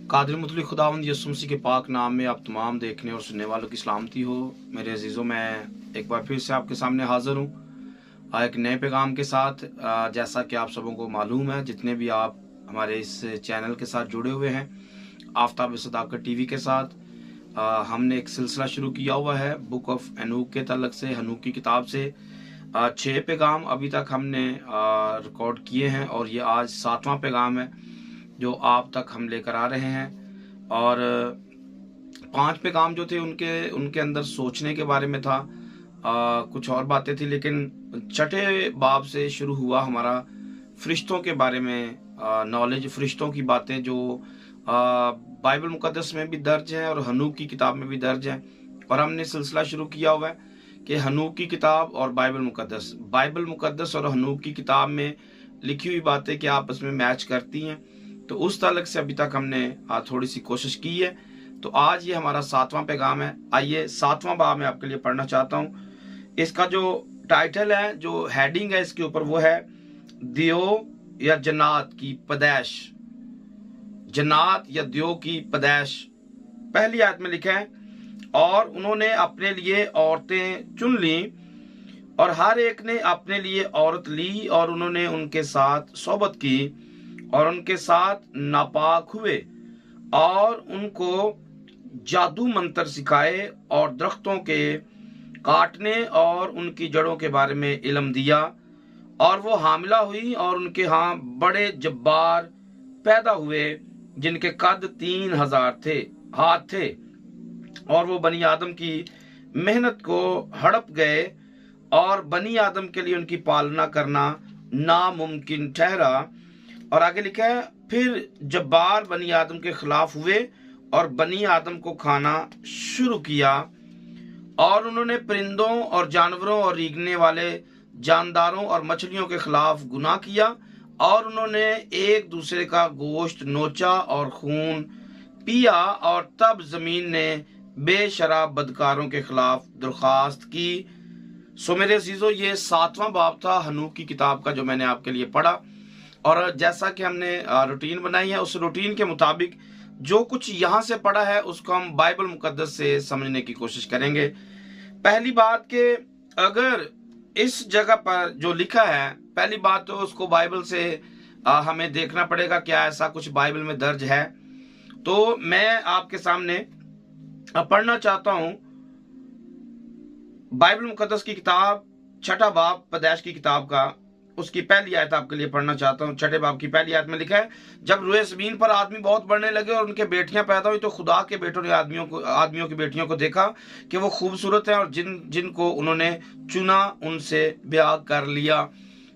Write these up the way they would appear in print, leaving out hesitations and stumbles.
कादिर मुतलक खुदावंद यीशु मसीह के पाक नाम में आप तमाम देखने और सुनने वालों की सलामती हो। मेरे अजीज़ों, मैं एक बार फिर से आपके सामने हाज़िर हूँ एक नए पैगाम के साथ। जैसा कि आप सबों को मालूम है, जितने भी आप हमारे इस चैनल के साथ जुड़े हुए हैं, आफ्ताब सदाकत टीवी के साथ, हमने एक सिलसिला शुरू किया हुआ है बुक ऑफ हनूक के तल्लक से, हनूक की किताब से 6 पैगाम अभी तक हमने रिकॉर्ड किए हैं और ये आज 7वां पैगाम है जो आप तक हम लेकर आ रहे हैं। और 5 पैगाम जो थे उनके अंदर सोचने के बारे में था, कुछ और बातें थी, लेकिन छठे बाब से शुरू हुआ हमारा फरिश्तों के बारे में नॉलेज, फरिश्तों की बातें जो बाइबल मुकद्दस में भी दर्ज हैं और हनूक की किताब में भी दर्ज हैं। और हमने सिलसिला शुरू किया हुआ है कि हनूक की किताब और बाइबल मुकद्दस और हनूक की किताब में लिखी हुई बातें कि आपस में मैच करती हैं। तो उस ताल्लुक से अभी तक हमने थोड़ी सी कोशिश की है। तो आज ये हमारा 7वां पैगाम है। आइए 7वां बाब मैं आपके लिए पढ़ना चाहता हूँ। इसका जो टाइटल है, जो हेडिंग है इसके ऊपर, वो है दियो या जन्नात की पैदाइश। जन्नात या दियो की पैदाइश। पहली आयत में लिखा है, और उन्होंने अपने लिए औरतें चुन ली और हर एक ने अपने लिए औरत ली और उन्होंने उनके साथ सोबत की और उनके साथ नापाक हुए और उनको जादू मंत्र सिखाए और दरख्तों के काटने और उनकी जड़ों के बारे में इल्म दिया। और वो हामिला हुई और उनके यहाँ बड़े जब्बार पैदा हुए जिनके कद 3000 हाथ थे, और वो बनी आदम की मेहनत को हड़प गए और बनी आदम के लिए उनकी पालना करना नामुमकिन ठहरा। और आगे लिखा है, फिर जब्बार बनी आदम के खिलाफ हुए और बनी आदम को खाना शुरू किया और उन्होंने परिंदों और जानवरों और रींगने वाले जानदारों और मछलियों के खिलाफ गुनाह किया और उन्होंने एक दूसरे का गोश्त नोचा और खून पिया। और तब जमीन ने बेशराब बदकारों के खिलाफ दरख्वास्त की। सो मेरे अजीजों, ये 7वां बाब था हनूक की किताब का जो मैंने आपके लिए पढ़ा। और जैसा कि हमने रूटीन बनाई है, उस रूटीन के मुताबिक जो कुछ यहाँ से पढ़ा है उसको हम बाइबल मुकद्दस से समझने की कोशिश करेंगे। पहली बात कि अगर इस जगह पर जो लिखा है, पहली बात तो उसको बाइबल से हमें देखना पड़ेगा क्या ऐसा कुछ बाइबल में दर्ज है। तो मैं आपके सामने पढ़ना चाहता हूं बाइबल मुकद्दस की किताब 6ठा बाब पैदाइश की किताब का, उसकी पहली आयत आपके लिए पढ़ना चाहता हूँ। 6ठे बाब की पहली आयत में लिखा है, जब रोए ज़मीन पर आदमी बहुत बढ़ने लगे और उनके बेटियां पैदा हुई तो खुदा के बेटों ने आदमियों की बेटियों को देखा कि वो खूबसूरत हैं और जिनको उन्होंने चुना उनसे ब्याह कर लिया।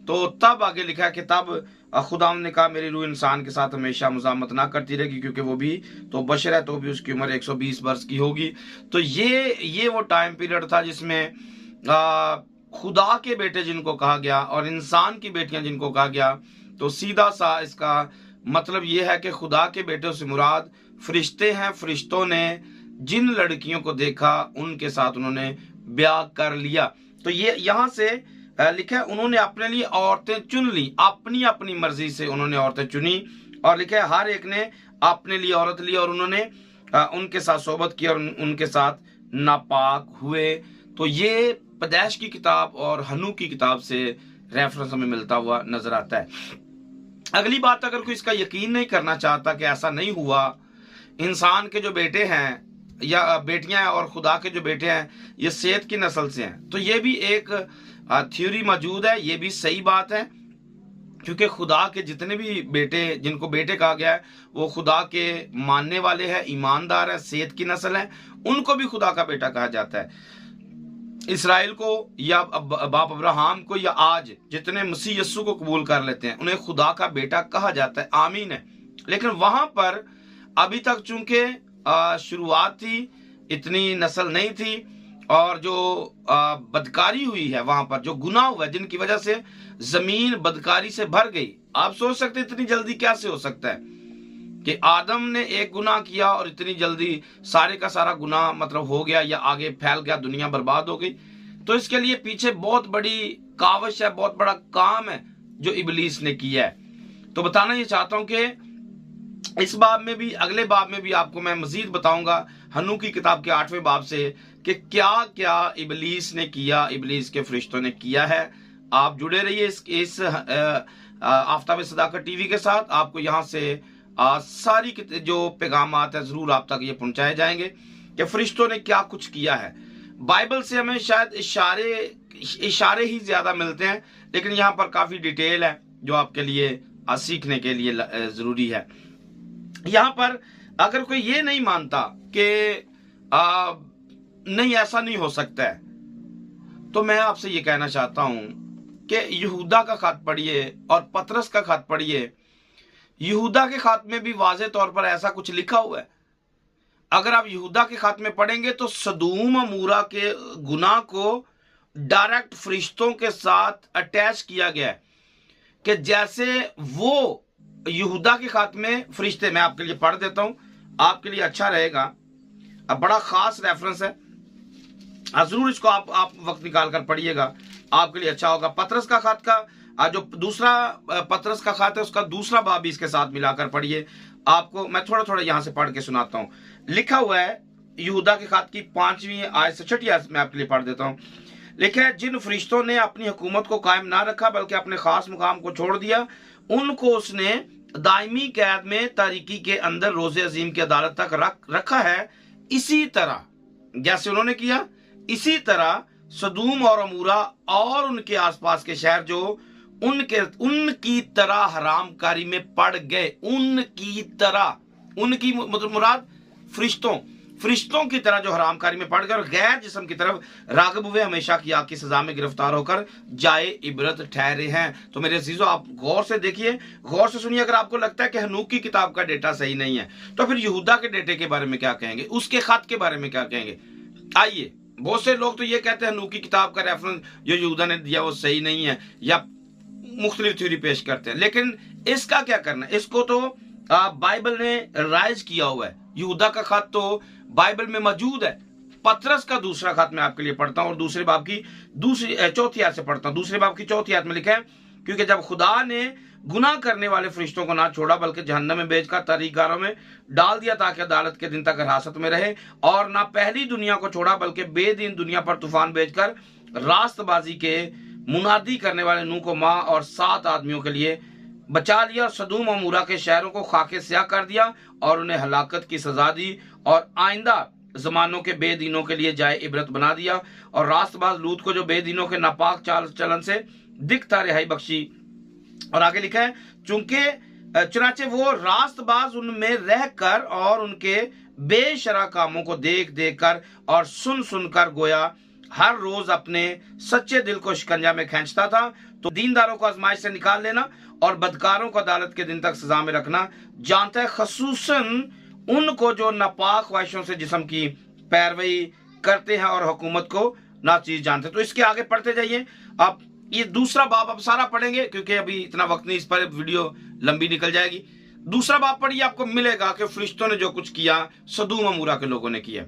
तो तब आगे लिखा है कि तब खुदा ने कहा, मेरी रूह इंसान के साथ हमेशा मुज़ामत ना करती रहेगी क्योंकि वो भी तो बशर है, तो भी उसकी उम्र 120 वर्ष की होगी। तो ये वो टाइम पीरियड था जिसमें खुदा के बेटे जिनको कहा गया और इंसान की बेटियां जिनको कहा गया। तो सीधा सा इसका मतलब यह है कि खुदा के बेटों से मुराद फरिश्ते हैं। फरिश्तों ने जिन लड़कियों को देखा उनके साथ उन्होंने ब्याह कर लिया। तो ये यहाँ से लिखा है, उन्होंने अपने लिए औरतें चुन ली, अपनी अपनी मर्जी से उन्होंने औरतें चुनी। और लिखा है, हर एक ने अपने लिए औरत ली और उन्होंने उनके साथ सोबत की और उनके साथ नापाक हुए। तो ये पैदाइश की किताब और हनूक की किताब से रेफरेंस हमें मिलता हुआ नजर आता है। अगली बात, अगर कोई इसका यकीन नहीं करना चाहता कि ऐसा नहीं हुआ, इंसान के जो बेटे हैं या बेटियां हैं और खुदा के जो बेटे हैं ये सेत की नस्ल से हैं, तो ये भी एक थ्योरी मौजूद है। ये भी सही बात है क्योंकि खुदा के जितने भी बेटे, जिनको बेटे कहा गया है, वो खुदा के मानने वाले हैं, ईमानदार है, सेत की नस्ल है, उनको भी खुदा का बेटा कहा जाता है। इसराइल को या बाप अब्राहम को या आज जितने मसीह यस्सु को कबूल कर लेते हैं उन्हें खुदा का बेटा कहा जाता है। आमीन है। लेकिन वहां पर अभी तक चूंकि शुरुआत थी, इतनी नस्ल नहीं थी और जो बदकारी हुई है, वहां पर जो गुनाह हुआ है जिनकी वजह से जमीन बदकारी से भर गई। आप सोच सकते इतनी जल्दी कैसे हो सकता है कि आदम ने एक गुनाह किया और इतनी जल्दी सारे का सारा गुनाह मतलब हो गया या आगे फैल गया, दुनिया बर्बाद हो गई। तो इसके लिए पीछे बहुत बड़ी काविश है, बहुत बड़ा काम है जो इबलीस ने किया है। तो बताना ये चाहता हूं कि इस बाब में भी, अगले बाब में भी आपको मैं मजीद बताऊंगा हन्नूक की किताब के 8वें बाब से कि क्या क्या इबलीस ने किया, इबलीस के फरिश्तों ने किया है। आप जुड़े रहिए इस आफ्ताब सदाकत टीवी के साथ। आपको यहाँ से सारी जो पैगाम है जरूर आप तक ये पहुंचाए जाएंगे कि फरिश्तों ने क्या कुछ किया है। बाइबल से हमें शायद इशारे ही ज्यादा मिलते हैं, लेकिन यहाँ पर काफी डिटेल है जो आपके लिए सीखने के लिए जरूरी है। यहाँ पर अगर कोई ये नहीं मानता कि नहीं ऐसा नहीं हो सकता है, तो मैं आपसे ये कहना चाहता हूं कि यहूदा का खत पढ़िए और पतरस का खत पढ़िए। यहूदा के खत में भी वाज़े तौर पर ऐसा कुछ लिखा हुआ है। अगर आप यहूदा के खत में पढ़ेंगे तो सदूम अमूरा के गुनाह को डायरेक्ट फरिश्तों के साथ अटैच किया गया है कि जैसे वो यहूदा के खत में फरिश्ते, मैं आपके लिए पढ़ देता हूं, आपके लिए अच्छा रहेगा। अब बड़ा खास रेफरेंस है, जरूर इसको आप वक्त निकाल कर पढ़िएगा, आपके लिए अच्छा होगा। पतरस का खत का जो दूसरा पतरस का खत है उसका दूसरा बाब भी इसके साथ मिलाकर पढ़िए। आपको मैं थोड़ा थोड़ा यहां से पढ़ के सुनाता हूं। लिखा हुआ है यहूदा के खत की 5वीं आयत से 6ठी आयत में आपके लिए पढ़ देता हूं। लिखा है, जिन फरिश्तों ने अपनी हुकूमत को कायम ना रखा बल्कि अपने खास मुकाम को छोड़ दिया, उनको उसने दायमी कैद में तारीकी के अंदर रोज़े अजीम की अदालत तक रखा है। इसी तरह जैसे उन्होंने किया, इसी तरह सदूम और अमूरा और उनके आसपास के शहर जो उनकी तरह हरामकारी में पड़ गए, उनकी तरह, उनकी मतलब मुराद फरिश्तों की तरह जो हरामकारी में पड़ गए और गैर जिस्म की तरफ राग़िब हुए, हमेशा की आग की सजा में गिरफ्तार होकर जाए इबरत ठहरे हैं। तो मेरे अजीजों, आप गौर से देखिए, गौर से सुनिए। अगर आपको लगता है कि हन्नूक की किताब का डेटा सही नहीं है, तो फिर यहूदा के डेटे के बारे में क्या कहेंगे, उसके खत के बारे में क्या कहेंगे? आइए, बहुत से लोग तो ये कहते हैं हन्नूक की किताब का रेफरेंस जो यहूदा ने दिया वो सही नहीं है, या मुख्तलिफ थ्योरी पेश करते हैं। लेकिन इसका क्या करना है? इसको तो बाइबल ने राइज किया हुआ है। यहूदा का खत तो बाइबल में मौजूद है। पतरस का दूसरा खत मैं आपके लिए पढ़ता हूं और दूसरे बाब की चौथी आयत से पढ़ता हूं। दूसरे बाब की चौथी आयत में लिखा है, क्योंकि जब खुदा ने गुनाह करने वाले फरिश्तों को ना छोड़ा बल्कि जहन्नम में भेजकर तहरीकगारों में डाल दिया ताकि अदालत के दिन तक हिरासत में रहे, और ना पहली दुनिया को छोड़ा बल्कि बेदीन दुनिया पर तूफान भेजकर रास्तबाजी के मुनादी करने वाले नूह को माँ और 7 आदमियों के लिए बचा लिया, सदूम और अमूरा के शहरों को खाके स्याह कर दिया और उन्हें हलाकत की सजा दी और आइंदा जमानों के बेदीनों के लिए जाए इबरत बना दिया, और रास्तबाज लूत को जो बेदीनों के नापाक चाल चलन से दिखता रिहाई बख्शी। और आगे लिखा है, चुनाचे वो रास्तबाज उनमें रहकर और उनके बेशरा कामों को देख देख कर और सुन सुनकर गोया हर रोज अपने सच्चे दिल को शिकंजा में खींचता था। तो दीनदारों को आजमाइश से निकाल लेना और बदकारों को अदालत के दिन तक सजा में रखना जानता है, खसूसन उनको जो नापाक ख्वाहिशों से जिस्म की पैरवी करते हैं और हुकूमत को नाचीज जानते हैं। तो इसके आगे पढ़ते जाइए आप। ये दूसरा बाब अब सारा पढ़ेंगे क्योंकि अभी इतना वक्त नहीं, इस पर वीडियो लंबी निकल जाएगी। दूसरा बाब पढ़िए, आपको मिलेगा कि फरिश्तों ने जो कुछ किया सदूम अमूरा के लोगों ने किया।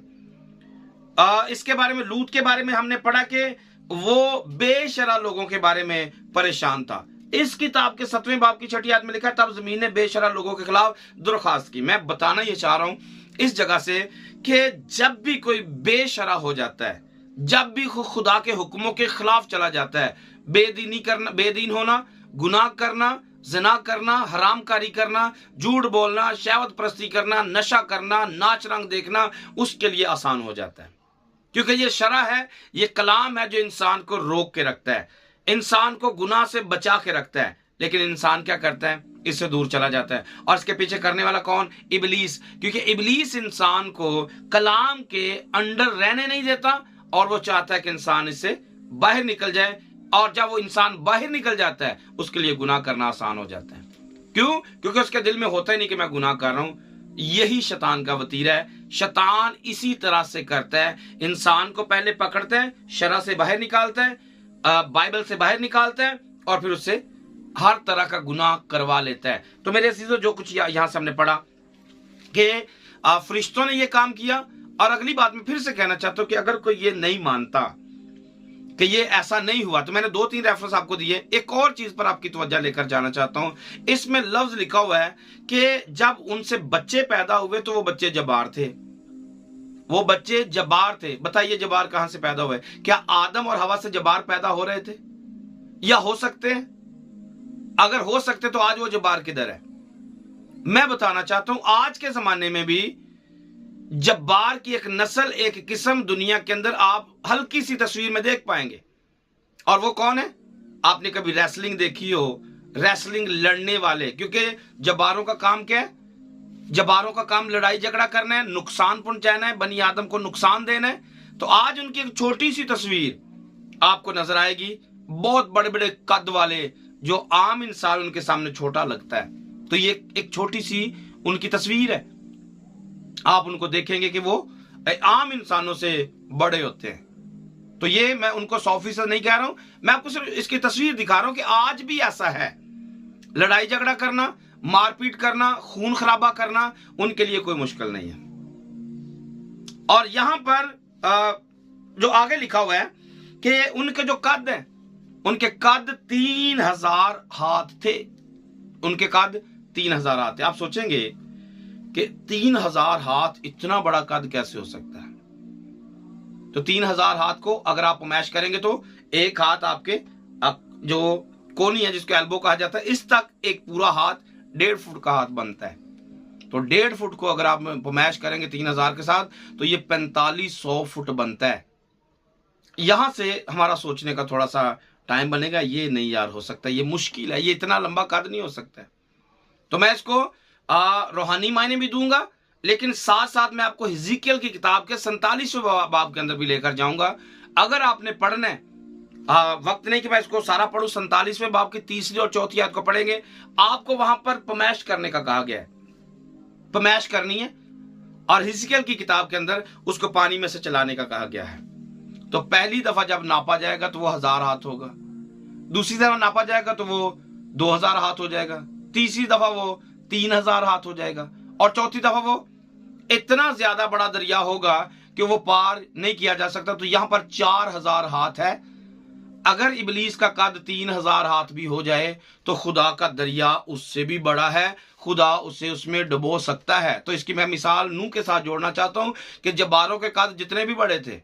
इसके बारे में, लूत के बारे में हमने पढ़ा कि वो बेशरा लोगों के बारे में परेशान था। इस किताब के 7वें बाब की 6ठी आयत में लिखा, तब जमीन ने बेशरा लोगों के खिलाफ दरख्वास्त की। मैं बताना ये चाह रहा हूं इस जगह से कि जब भी कोई बेशरा हो जाता है, जब भी खुदा के हुक्मों के खिलाफ चला जाता है, बेदीन होना, गुनाह करना, ज़िना करना, हरामकारी करना, झूठ बोलना, शहवत परस्ती करना, नशा करना, नाच रंग देखना, उसके लिए आसान हो जाता है। क्योंकि ये शरा है, ये कलाम है जो इंसान को रोक के रखता है, इंसान को गुनाह से बचा के रखता है। लेकिन इंसान क्या करता है? इससे दूर चला जाता है। और इसके पीछे करने वाला कौन? इबलीस। क्योंकि इबलीस इंसान को कलाम के अंडर रहने नहीं देता और वो चाहता है कि इंसान इससे बाहर निकल जाए, और जब वो इंसान बाहर निकल जाता है उसके लिए गुनाह करना आसान हो जाता है। क्यों? क्योंकि उसके दिल में होता ही नहीं कि मैं गुनाह कर रहा हूं। यही शैतान का वतीरा है। शैतान इसी तरह से करता है, इंसान को पहले पकड़ता है, शरा से बाहर निकालता है, बाइबल से बाहर निकालता है और फिर उससे हर तरह का गुनाह करवा लेता है। तो मेरे अजीजों, जो कुछ यहां से हमने पढ़ा कि फरिश्तों ने ये काम किया। और अगली बात में फिर से कहना चाहता हूं कि अगर कोई ये नहीं मानता کہ یہ ایسا نہیں ہوا. تو میں نے 2-3 ریفرنس آپ کو دیے. ایک اور چیز پر آپ کی توجہ لے کر جانا چاہتا ہوں. اس میں لفظ لکھا ہوا ہے کہ جب ان سے بچے پیدا ہوئے تو وہ بچے جبار تھے. وہ بچے جبار تھے. بتائیے جبار کہاں سے پیدا ہوئے؟ کیا آدم اور حوا سے جبار پیدا ہو رہے تھے یا ہو سکتے ہیں؟ اگر ہو سکتے تو آج وہ جبار کدھر ہے؟ میں بتانا چاہتا ہوں آج کے زمانے میں بھی جبار کی ایک نسل، ایک قسم دنیا کے اندر آپ ہلکی سی تصویر میں دیکھ پائیں گے. اور وہ کون ہے؟ آپ نے کبھی ریسلنگ دیکھی ہو، ریسلنگ لڑنے والے، کیونکہ جباروں کا کام کیا ہے؟ جباروں کا کام لڑائی جھگڑا کرنا ہے، نقصان پہنچانا ہے، بنی آدم کو نقصان دینا ہے. تو آج ان کی ایک چھوٹی سی تصویر آپ کو نظر آئے گی، بہت بڑے بڑے قد والے، جو عام انسان ان کے سامنے چھوٹا لگتا ہے. تو یہ ایک چھوٹی سی ان کی تصویر ہے. آپ ان کو دیکھیں گے کہ وہ عام انسانوں سے بڑے ہوتے ہیں. تو یہ میں ان کو 100% نہیں کہہ رہا ہوں، میں آپ کو صرف اس کی تصویر دکھا رہا ہوں کہ آج بھی ایسا ہے. لڑائی جھگڑا کرنا، مار پیٹ کرنا، خون خرابہ کرنا ان کے لیے کوئی مشکل نہیں ہے. اور یہاں پر جو آگے لکھا ہوا ہے کہ ان کے جو قد ہیں، ان کے قد 3000 ہاتھ تھے. ان کے قد 3000 ہاتھ تھے. آپ سوچیں گے کہ 3000 ہاتھ، اتنا بڑا قد کیسے ہو سکتا ہے؟ تو 3000 ہاتھ کو اگر آپ میش کریں گے تو ایک ہاتھ آپ کے جو کونی ہے، جس کو ایلبو کہا جاتا ہے، اس تک ایک پورا ہاتھ 1.5 فٹ کا ہاتھ بنتا ہے. تو 1.5 فٹ کو اگر آپ میش کریں گے 3000 کے ساتھ تو یہ 4500 فٹ بنتا ہے. یہاں سے ہمارا سوچنے کا تھوڑا سا ٹائم بنے گا، یہ نہیں یار ہو سکتا، یہ مشکل ہے، یہ اتنا لمبا قد نہیں ہو سکتا ہے. تو میں اس کو روحانی معنی بھی دوں گا، لیکن ساتھ ساتھ میں آپ کو حزقیل کی کتاب کے 47ویں باب کے اندر بھی لے کر جاؤں گا. اگر آپ نے پڑھنا ہے، وقت نہیں کہ میں اس کو سارا پڑھوں، 47ویں باب کی 3 اور 4 آیت کو پڑھیں گے. آپ کو وہاں پر پمیش کرنے کا کہا گیا ہے، پمیش کرنی ہے. اور حزقیل کی کتاب کے اندر اس کو پانی میں سے چلانے کا کہا گیا ہے. تو پہلی دفعہ جب ناپا جائے گا تو وہ 1000 ہاتھ ہوگا، دوسری دفعہ ناپا جائے گا تو وہ 2000 ہاتھ ہو جائے گا، تیسری دفعہ وہ 3000 ہاتھ ہو جائے گا، اور چوتھی دفعہ وہ اتنا زیادہ بڑا دریا ہوگا کہ وہ پار نہیں کیا جا سکتا. تو یہاں پر 4000 ہاتھ ہے. اگر ابلیس کا قد 3000 ہاتھ بھی ہو جائے تو خدا کا دریا اس سے بھی بڑا ہے، خدا اسے اس میں ڈبو سکتا ہے. تو اس کی میں مثال نوح کے ساتھ جوڑنا چاہتا ہوں کہ جباروں کے قد جتنے بھی بڑے تھے،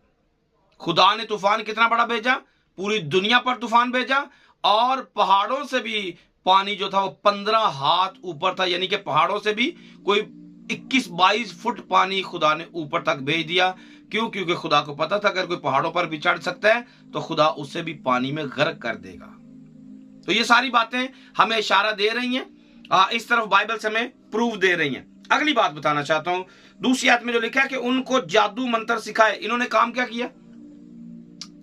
خدا نے طوفان کتنا بڑا بھیجا؟ پوری دنیا پر طوفان بھیجا، اور پہاڑوں سے بھی پانی جو تھا وہ 15 ہاتھ اوپر تھا. یعنی کہ پہاڑوں سے بھی کوئی 21-22 فٹ پانی خدا نے اوپر تک بھیج دیا. کیوں؟ کیونکہ خدا کو پتا تھا اگر کوئی پہاڑوں پر بھی چڑھ سکتا ہے تو خدا اسے بھی پانی میں غرق کر دے گا. تو یہ ساری باتیں ہمیں اشارہ دے رہی ہیں، اس طرف بائبل سے ہمیں پروف دے رہی ہیں. اگلی بات بتانا چاہتا ہوں، دوسری آیت میں جو لکھا ہے کہ ان کو جادو منتر سکھائے. انہوں نے کام کیا کیا؟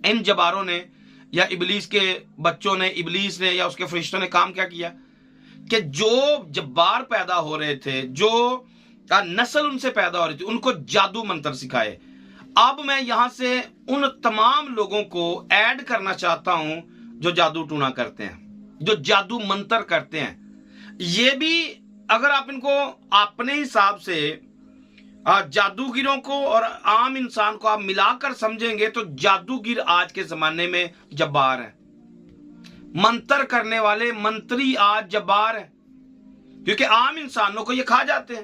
ان جباروں نے یا ابلیس کے بچوں نے، ابلیس نے یا اس کے فرشتوں نے کام کیا کیا کہ جو جبار پیدا ہو رہے تھے، جو نسل ان سے پیدا ہو رہی تھی، ان کو جادو منتر سکھائے. اب میں یہاں سے ان تمام لوگوں کو ایڈ کرنا چاہتا ہوں جو جادو ٹونا کرتے ہیں، جو جادو منتر کرتے ہیں. یہ بھی اگر آپ ان کو اپنے حساب سے جادوگروں کو اور عام انسان کو آپ ملا کر سمجھیں گے تو جادوگر آج کے زمانے میں جبار ہیں. منتر کرنے والے منتری آج جبار ہیں، کیونکہ عام انسانوں کو یہ کھا جاتے ہیں،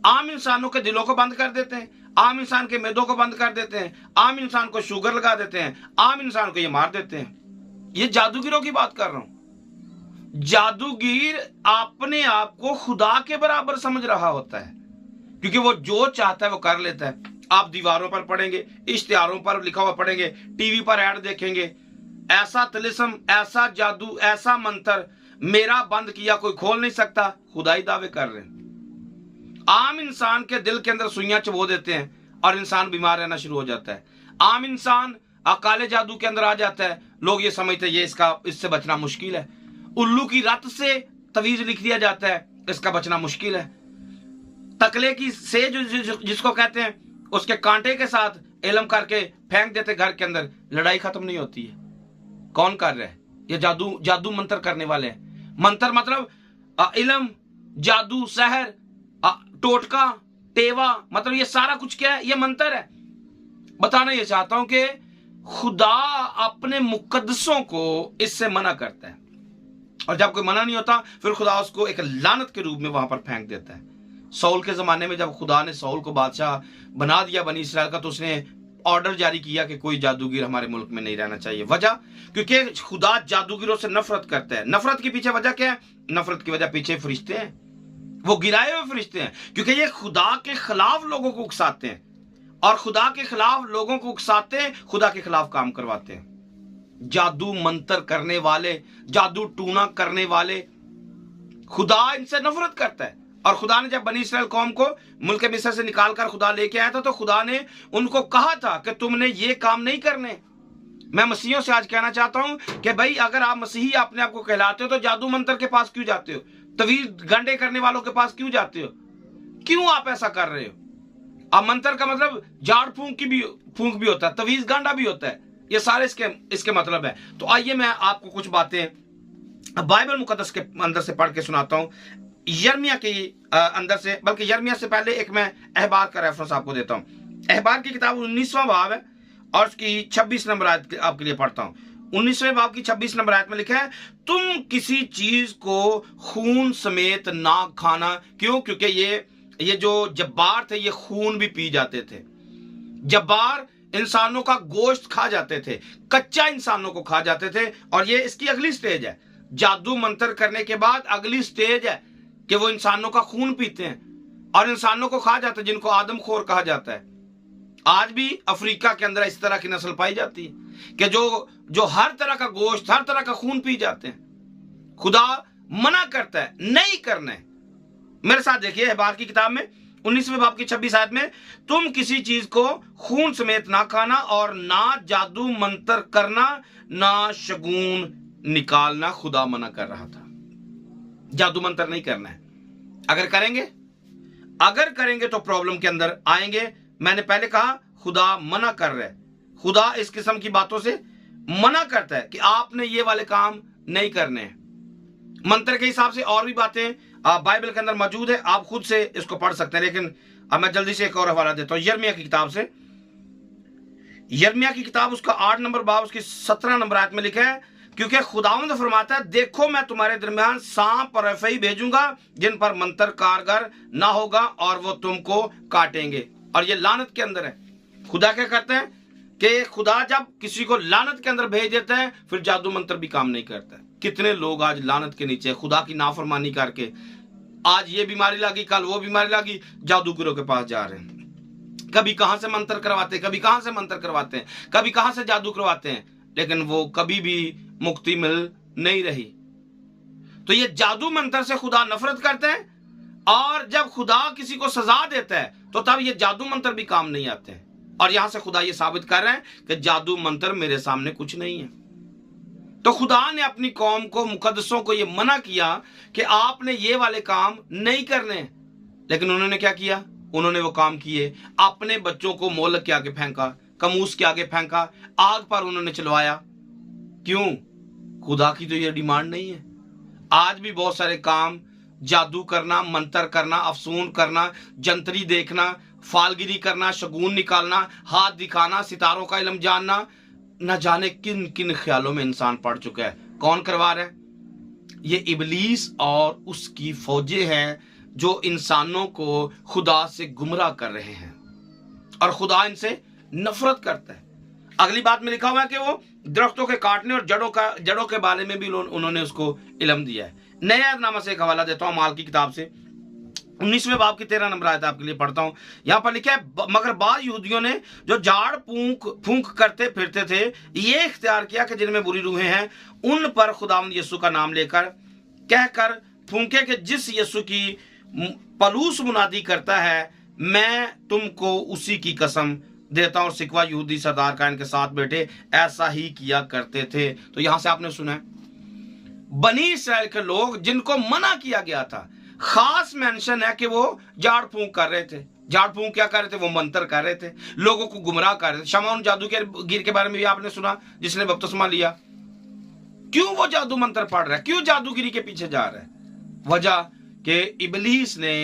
عام انسانوں کے دلوں کو بند کر دیتے ہیں، عام انسان کے میدوں کو بند کر دیتے ہیں، عام انسان کو شوگر لگا دیتے ہیں، عام انسان کو یہ مار دیتے ہیں. یہ جادوگروں کی بات کر رہا ہوں. جادوگر اپنے آپ کو خدا کے برابر سمجھ رہا ہوتا ہے، کیونکہ وہ جو چاہتا ہے وہ کر لیتا ہے. آپ دیواروں پر پڑھیں گے، اشتہاروں پر لکھا ہوا پڑھیں گے، ٹی وی پر ایڈ دیکھیں گے، ایسا طلسم، ایسا جادو، ایسا منتر میرا بند کیا کوئی کھول نہیں سکتا. خدائی دعوے کر رہے ہیں. عام انسان کے دل کے اندر سوئیاں چبو دیتے ہیں اور انسان بیمار رہنا شروع ہو جاتا ہے. عام انسان کالے جادو کے اندر آ جاتا ہے، لوگ یہ سمجھتے ہیں اس سے بچنا مشکل ہے. الو کی رت سے تویز لکھ دیا جاتا ہے، اس کا بچنا مشکل ہے. تکلے کی سیج جس کو کہتے ہیں، اس کے کانٹے کے ساتھ علم کر کے پھینک دیتے گھر کے اندر، لڑائی ختم نہیں ہوتی ہے. کون کر رہا ہے؟ یہ جادو منتر کرنے والے ہیں. منتر مطلب علم، جادو، سحر، ٹوٹکا، ٹیوا، مطلب یہ سارا کچھ کیا ہے؟ یہ منتر ہے. بتانا یہ چاہتا ہوں کہ खुदा अपने मुकद्दसों को इससे मना करता है, और जब कोई मना नहीं होता फिर खुदा उसको एक लानत के रूप में वहां पर फेंक देता है। सौल के जमाने में जब खुदा ने सौल को बादशाह बना दिया बनी इसराइल का, तो उसने ऑर्डर जारी किया कि कोई जादूगर हमारे मुल्क में नहीं रहना चाहिए। वजह, क्योंकि खुदा जादूगरों से नफरत करता है। नफरत के पीछे वजह क्या है? नफरत की वजह पीछे फरिश्ते हैं, वो गिराए हुए फरिश्ते हैं, क्योंकि ये खुदा के खिलाफ लोगों को उकसाते हैं, और खुदा के खिलाफ लोगों को उकसाते हैं, खुदा के खिलाफ काम करवाते हैं। जादू मंत्र करने वाले, जादू टूना करने वाले, खुदा इनसे नफरत करता है। और खुदा ने जब बनी इस्राएल कौम को मुल्क मिस्र से निकाल कर खुदा लेके आया था, तो खुदा ने उनको कहा था कि तुमने ये काम नहीं करने। मैं मसीहियों से आज कहना चाहता हूं कि भाई, अगर आप मसीही अपने आप को कहलाते हो तो जादू मंत्र के पास क्यों जाते हो? तवीज गंडे करने वालों के पास क्यों जाते हो? क्यों आप ऐसा कर रहे हो? अब मंत्र का मतलब झाड़ फूंक भी होता है, तवीज गांडा भी होता है, ये सारे इसके मतलब है। तो आइए मैं आपको कुछ बातें बाइबल मुकद्दस के अंदर से पढ़ के सुनाता हूं, यिर्मयाह के अंदर से, बल्कि यिर्मयाह से पहले एक मैं अहबार का रेफरेंस आपको देता हूं। अहबार की किताब 19वां बाब है और उसकी 26 नंबर आयत आपके लिए पढ़ता हूं। 19वें बाब की 26 नंबर आयत में लिखा है, तुम किसी चीज को खून समेत ना खाना। क्यों? क्योंकि ये जो जब्बार थे ये खून भी पी जाते थे। जब्बार इंसानों का गोश्त खा जाते थे, कच्चा इंसानों को खा जाते थे। और ये इसकी अगली स्टेज है, जादू मंत्र करने के बाद अगली स्टेज है कि वो इंसानों का खून पीते हैं और इंसानों को खा जाते हैं, जिनको आदमखोर कहा जाता है। आज भी अफ्रीका के अंदर इस तरह की नस्ल पाई जाती है कि जो हर तरह का गोश्त, हर तरह का खून पी जाते हैं। खुदा मना करता है, नहीं करना है। मेरे साथ देखिए अहबार की किताब में 19वें बाब की 26 आयत में, तुम किसी चीज को खून समेत ना खाना और ना जादू मंत्र करना, ना शगुन निकालना। खुदा मना कर रहा था, जादू मंत्र नहीं करना है। अगर करेंगे तो प्रॉब्लम के अंदर आएंगे। मैंने पहले कहा खुदा मना कर रहा है, खुदा इस किस्म की बातों से मना करता है कि आपने ये वाले काम नहीं करने हैं। मंत्र के हिसाब से और भी बातें बाइबल के अंदर मौजूद है, आप खुद से इसको पढ़ सकते हैं। लेकिन अब मैं जल्दी से एक और हवाला देता हूं यिर्मयाह की किताब से। यिर्मयाह की किताब उसका 8 नंबर बाब उसकी 17 नंबर आयत में लिखा है, क्योंकि खुदावंद फरमाता है, देखो मैं तुम्हारे दरमियान सांप और रफई भेजूंगा जिन पर मंत्र कारगर ना होगा और वो तुमको काटेंगे। और ये लानत के अंदर है। खुदा क्या करते हैं कि खुदा जब किसी को लानत के अंदर भेज देता है फिर जादू मंत्र भी काम नहीं करता है। कितने लोग आज लानत के नीचे खुदा की नाफरमानी करके, आज ये बीमारी लगी, कल वो बीमारी लगी, जादूगरों के पास जा रहे हैं। कभी कहां से मंत्र करवाते हैं, कभी कहां से मंत्र करवाते हैं, कभी कहां से जादू करवाते हैं, लेकिन वो कभी भी मुक्ति मिल नहीं रही। तो ये जादू मंत्र से खुदा नफरत करते हैं, और जब खुदा किसी को सजा देता है तो तब ये जादू मंत्र भी काम नहीं आते हैं। और यहां से खुदा ये साबित कर रहे हैं कि जादू मंत्र मेरे सामने कुछ नहीं है। तो खुदा ने अपनी कौम को, मुकद्दसों को ये मना किया कि आपने ये वाले काम नहीं करने, लेकिन उन्होंने क्या किया? उन्होंने वो काम किए। अपने बच्चों को मोलक के आगे फेंका, कमूस के आगे फेंका, आग पर उन्होंने चलवाया। क्यों? खुदा की तो ये डिमांड नहीं है। आज भी बहुत सारे काम, जादू करना, मंत्र करना, अफसून करना, जंतरी देखना, फालगिरी करना, शगुन निकालना, हाथ दिखाना, सितारों का इल्म जानना, न जाने किन किन ख्यालों में इंसान पड़ चुका है। कौन करवा रहा है? ये इबलीस और उसकी फौजें हैं जो इंसानों को खुदा से गुमराह कर रहे हैं, और खुदा इनसे नफरत करता है। अगली बात में लिखा हुआ है कि वो दरख्तों के काटने और जड़ों के बारे में भी उन्होंने उसको इल्म दिया है। नया अहदनामा से एक हवाला देता हूं माल की किताब से, 19वें बाब की 13 नंबर आयत आपके लिए पढ़ता हूं। यहां पर लिखा है, मगर बाद यहूदियों ने जो झाड़ फूंक करते फिरते थे ये इख्तियार किया कि जिनमें बुरी रूहें हैं उन पर खुदावंद यीशु का नाम लेकर कहकर फूंके कि जिस यीशु की पलूस मुनादी करता है मैं तुमको उसी की कसम देता हूं। सिकवा यहूदी सरदार कायन के साथ बैठे ऐसा ही किया करते थे। तो यहां से आपने सुना है बनी इस्राएल के लोग जिनको मना किया गया था, खास मेंशन है कि वो झाड़ फूंक कर रहे थे। झाड़ फूंक क्या कर रहे थे? वो मंत्र कर रहे थे, लोगों को गुमराह कर रहे थे। शमौन जादूगर के बारे में भी आपने सुना, जिसने बपतिस्मा लिया। क्यों वो जादू मंत्र पढ़ रहा है? क्यों जादूगिरी के पीछे जा रहा है? वजह कि इबलीस ने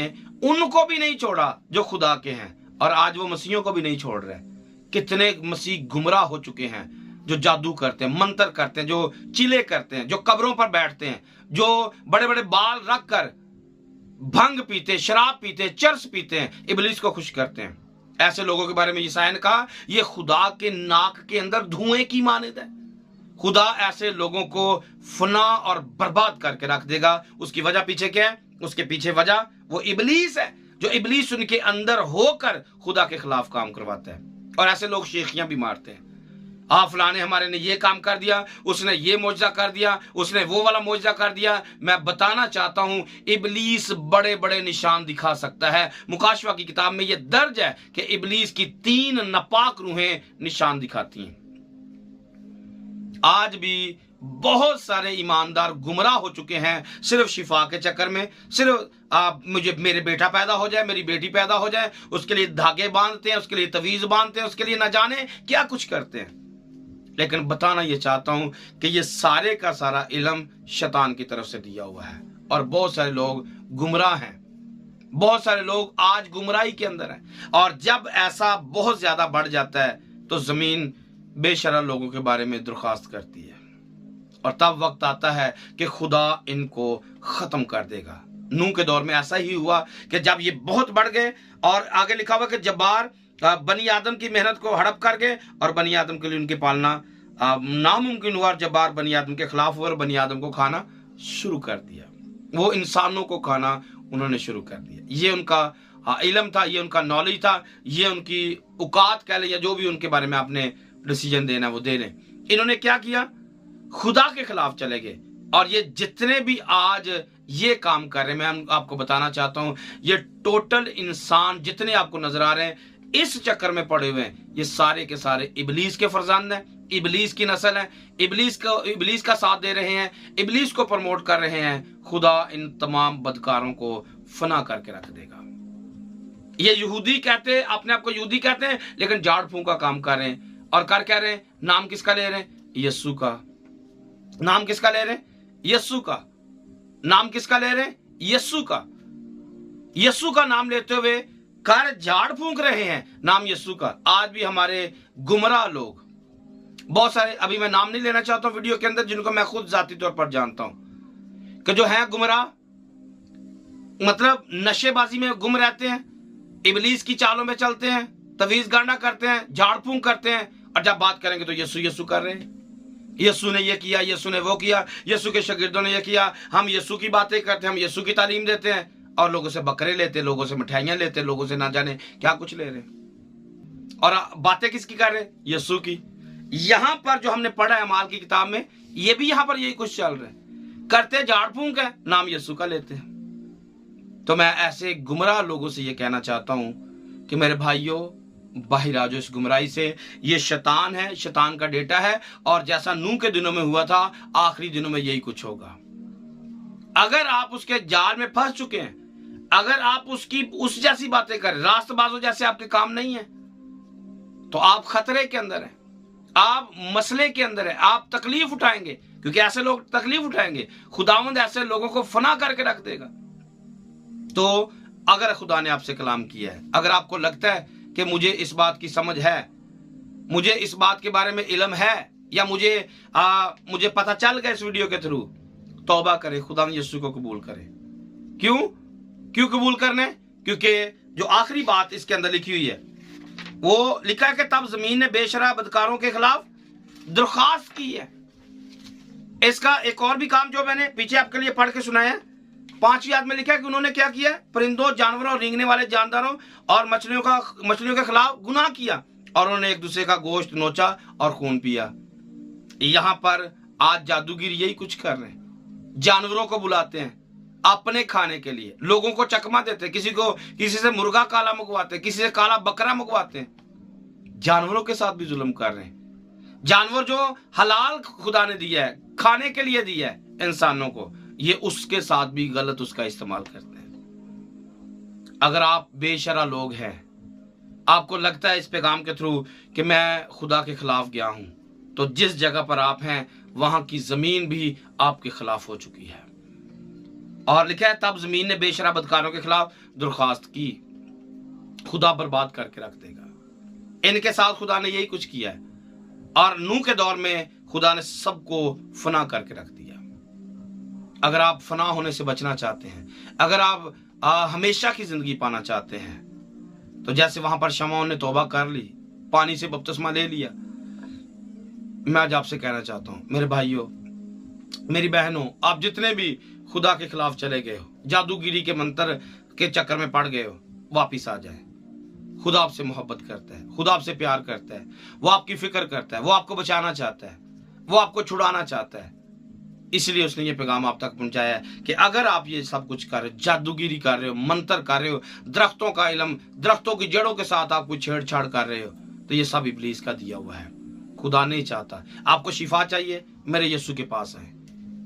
उनको भी नहीं छोड़ा जो खुदा के हैं, और आज वो मसीहों को भी नहीं छोड़ रहे। कितने मसीह गुमराह हो चुके हैं, जो जादू करते हैं, मंत्र करते हैं, जो चिले करते हैं, जो कब्रों पर बैठते हैं, जो बड़े बड़े बाल रख कर भंग पीते, शराब पीते, चर्स पीते हैं, इबलीस को खुश करते हैं। ऐसे लोगों के बारे में यशायाह ने कहा, ये खुदा के नाक के अंदर धुएं की मानद है। खुदा ऐसे लोगों को फना और बर्बाद करके रख देगा। उसकी वजह पीछे क्या है? उसके पीछे वजह वो इबलीस है, जो इबलीस उनके अंदर होकर खुदा के खिलाफ काम करवाता है। और ऐसे लोग शेखियां भी मारते हैं, फलाने हमारे ने ये काम कर दिया, उसने ये मौजज़ा कर दिया, उसने वो वाला मौजज़ा कर दिया। मैं बताना चाहता हूं, इबलीस बड़े बड़े निशान दिखा सकता है। मुकाशवा की किताब में यह दर्ज है कि इबलीस की 3 नापाक रूहें निशान दिखाती हैं। आज भी बहुत सारे ईमानदार गुमराह हो चुके हैं सिर्फ शिफा के चक्कर में। सिर्फ मुझे मेरे बेटा पैदा हो जाए, मेरी बेटी पैदा हो जाए, उसके लिए धागे बांधते हैं, उसके लिए तवीज बांधते हैं, उसके लिए न जाने क्या कुछ करते हैं। लेकिन बताना ये चाहता हूं कि ये सारे का सारा इल्म शैतान की तरफ से दिया हुआ है। और बहुत सारे लोग गुमराह हैं, बहुत सारे लोग आज गुमराही के अंदर हैं। और जब ऐसा बहुत ज्यादा बढ़ जाता है तो जमीन बेशरम लोगों के बारे में दरख्वास्त करती है, और तब वक्त आता है कि खुदा इनको खत्म कर देगा। नूह के दौर में ऐसा ही हुआ कि जब ये बहुत बढ़ गए, और आगे लिखा हुआ कि जब्बार बनी आदम की मेहनत को हड़प कर गए और बनी आदम के लिए उनकी पालना नामुमकिन हुआ। जब्बार बनी आदम के खिलाफ हुआ और बनी आदम को खाना शुरू कर दिया। वो इंसानों को खाना उन्होंने शुरू कर दिया। ये उनका इल्म था, ये उनका नॉलेज था, ये उनकी औकात कह लें, या जो भी उनके बारे में आपने डिसीजन देना वो दे लें। इन्होंने क्या किया? खुदा के खिलाफ चले गए। और ये जितने भी आज ये काम कर रहे हैं, मैं आपको बताना चाहता हूं, ये टोटल इंसान जितने आपको नजर आ रहे हैं इस चक्कर में पड़े हुए हैं, ये सारे के सारे इबलीस के फरजंद हैं, इबलीस की नस्ल है, इबलीस का साथ दे रहे हैं, इबलीस को प्रमोट कर रहे हैं। खुदा इन तमाम बदकारों को फना करके रख देगा। ये यहूदी कहते, अपने आप को यहूदी कहते हैं, लेकिन झाड़ फूंक का काम कर रहे हैं। और कर क्या रहे हैं? नाम किसका ले रहे हैं? यस्सु का। नाम किसका ले रहे हैं? यस्सु का। नाम किसका ले रहे हैं? यस्सु का। यस्सु का नाम लेते हुए कर झाड़ फूंक रहे हैं नाम यस्सु का। आज भी हमारे गुमराह लोग बहुत सारे, अभी मैं नाम नहीं लेना चाहता हूं वीडियो के अंदर, जिनको मैं खुद जाती तौर पर जानता हूं कि जो है गुमराह, मतलब नशेबाजी में गुम रहते हैं, इबलीस की चालों में चलते हैं, तवीज गांडा करते हैं, झाड़ फूंक करते हैं, और जब बात करेंगे तो यस्सु यस्सु कर रहे हैं। यस्सु ने ये किया, यस्सु ने वो किया, यस्सु के शागिर्दों ने ये किया। हम यस्सु की बातें करते हैं, हम यस्सु की तालीम देते हैं, और लोगों से बकरे लेते, लोगों से मिठाइयां लेते, लोगों से ना जाने क्या कुछ ले रहे हैं। और बातें किसकी कर रहे हैं? यस्सु की। यहां पर जो हमने पढ़ा है अमाल की किताब में, ये भी यहां पर यही कुछ चल रहा है। करते झाड़ फूंक है, नाम यस्सु का लेते हैं। तो मैं ऐसे गुमराह लोगों से ये कहना चाहता हूं कि मेरे भाइयों, बाहर आ जाओ इस गुमराही से। ये शैतान है, शैतान का डेटा है, और जैसा नूह के दिनों में हुआ था, आखिरी दिनों में यही कुछ होगा। अगर आप उसके जाल में फंस चुके हैं, अगर आप उसकी उस जैसी बातें करें, रास्तबाजों जैसे आपके काम नहीं है, तो आप खतरे के अंदर हैं, आप मसले के अंदर हैं, आप तकलीफ उठाएंगे, क्योंकि ऐसे लोग तकलीफ उठाएंगे। खुदावंद ऐसे लोगों को फना करके रख देगा। तो अगर खुदा ने आपसे कलाम किया है, अगर आपको लगता है कि मुझे इस बात की समझ है, मुझे इस बात के बारे में इल्म है, या मुझे पता चल गया इस वीडियो के थ्रू, तौबा करें, खुदा यीशु को कबूल करें। क्यों कबूल करने? क्योंकि जो आखिरी बात इसके अंदर लिखी हुई है, वो लिखा है कि तब जमीन ने बेशरम बदकारों के खिलाफ दरख्वास्त की है। इसका एक और भी काम जो मैंने पीछे आपके लिए पढ़ के सुनाया है, 5वीं आयत में लिखा है कि उन्होंने क्या किया? परिंदों, जानवरों और रेंगने वाले जानदारों और मछलियों के खिलाफ गुनाह किया, और उन्होंने एक दूसरे का गोश्त नोचा और खून पिया। यहां पर आज जादूगिर यही कुछ कर रहे हैं। जानवरों को बुलाते हैं अपने खाने के लिए, लोगों को चकमा देते हैं, किसी से मुर्गा काला मंगवाते हैं, किसी से काला बकरा मंगवाते हैं। जानवरों के साथ भी जुल्म कर रहे हैं। जानवर जो हलाल खुदा ने दिया है, खाने के लिए दिया है इंसानों को, ये उसके साथ भी गलत उसका इस्तेमाल करते हैं। अगर आप बेशरम लोग हैं, आपको लगता है इस पैगाम के थ्रू कि मैं खुदा के खिलाफ गया हूं, तो जिस जगह पर आप हैं वहां की जमीन भी आपके खिलाफ हो चुकी है। और लिखा है तब जमीन ने बेशरम बदकारों के खिलाफ दरख्वास्त की, खुदा बर्बाद करके रख देगा। ان کے ساتھ خدا نے یہی کچھ کیا ہے، اور نوح کے دور میں خدا نے سب کو فنا کر کے رکھ دیا۔ اگر آپ فنا ہونے سے بچنا چاہتے ہیں، اگر آپ ہمیشہ کی زندگی پانا چاہتے ہیں، تو جیسے وہاں پر شمعون نے توبہ کر لی، پانی سے بپتسمہ لے لیا، میں آج آپ سے کہنا چاہتا ہوں میرے بھائیوں، میری بہنوں، آپ جتنے بھی خدا کے خلاف چلے گئے ہو، جادوگیری کے منتر کے چکر میں پڑ گئے ہو، واپس آ جائیں۔ خدا آپ سے محبت کرتا ہے، خدا آپ سے پیار کرتا ہے، وہ آپ کی فکر کرتا ہے، وہ آپ کو بچانا چاہتا ہے، وہ آپ کو چھڑانا چاہتا ہے۔ اس لیے اس نے یہ پیغام آپ تک پہنچایا ہے کہ اگر آپ یہ سب کچھ کر رہے ہو، جادوگیری کر رہے ہو، منتر کر رہے ہو، درختوں کا علم، درختوں کی جڑوں کے ساتھ آپ کوئی چھیڑ چھاڑ کر رہے ہو، تو یہ سب ابلیس کا دیا ہوا ہے۔ خدا نہیں چاہتا۔ آپ کو شفا چاہیے، میرے یسوع کے پاس آئیں۔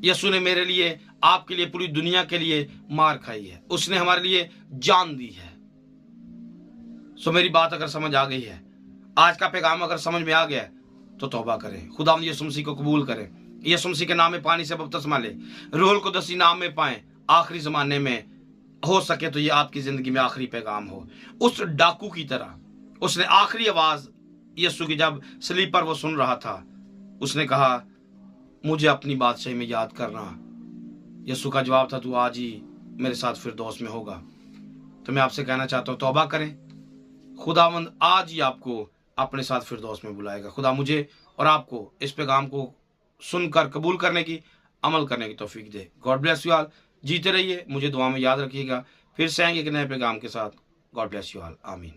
یسوع نے میرے لیے، آپ کے لیے، پوری دنیا کے لیے مار کھائی ہے، اس نے ہمارے لیے جان دی ہے۔ سو میری بات اگر سمجھ آ گئی ہے، آج کا پیغام اگر سمجھ میں آ گیا ہے، تو توبہ کریں، خدا یسوع مسیح کو قبول کریں، یسوع مسیح کے نام میں پانی سے بپتسمہ لیں، روح القدس نام میں پائیں۔ آخری زمانے میں ہو سکے تو یہ آپ کی زندگی میں آخری پیغام ہو۔ اس ڈاکو کی طرح اس نے آخری آواز یسوع کی جب صلیب پر وہ سن رہا تھا، اس نے کہا مجھے اپنی بادشاہی میں یاد کرنا۔ یسوع کا جواب تھا تو آج ہی میرے ساتھ فردوس میں ہوگا۔ تو میں آپ سے کہنا چاہتا ہوں توبہ کریں، خداوند آج ہی آپ کو اپنے ساتھ فردوس میں بلائے گا۔ خدا مجھے اور آپ کو اس پیغام کو سن کر قبول کرنے کی، عمل کرنے کی توفیق دے۔ God bless you all. جیتے رہیے، مجھے دعا میں یاد رکھیے گا۔ پھر سے آئیں گے ایک نئے پیغام کے ساتھ۔ گاڈ بلیس یو آل۔ آمین۔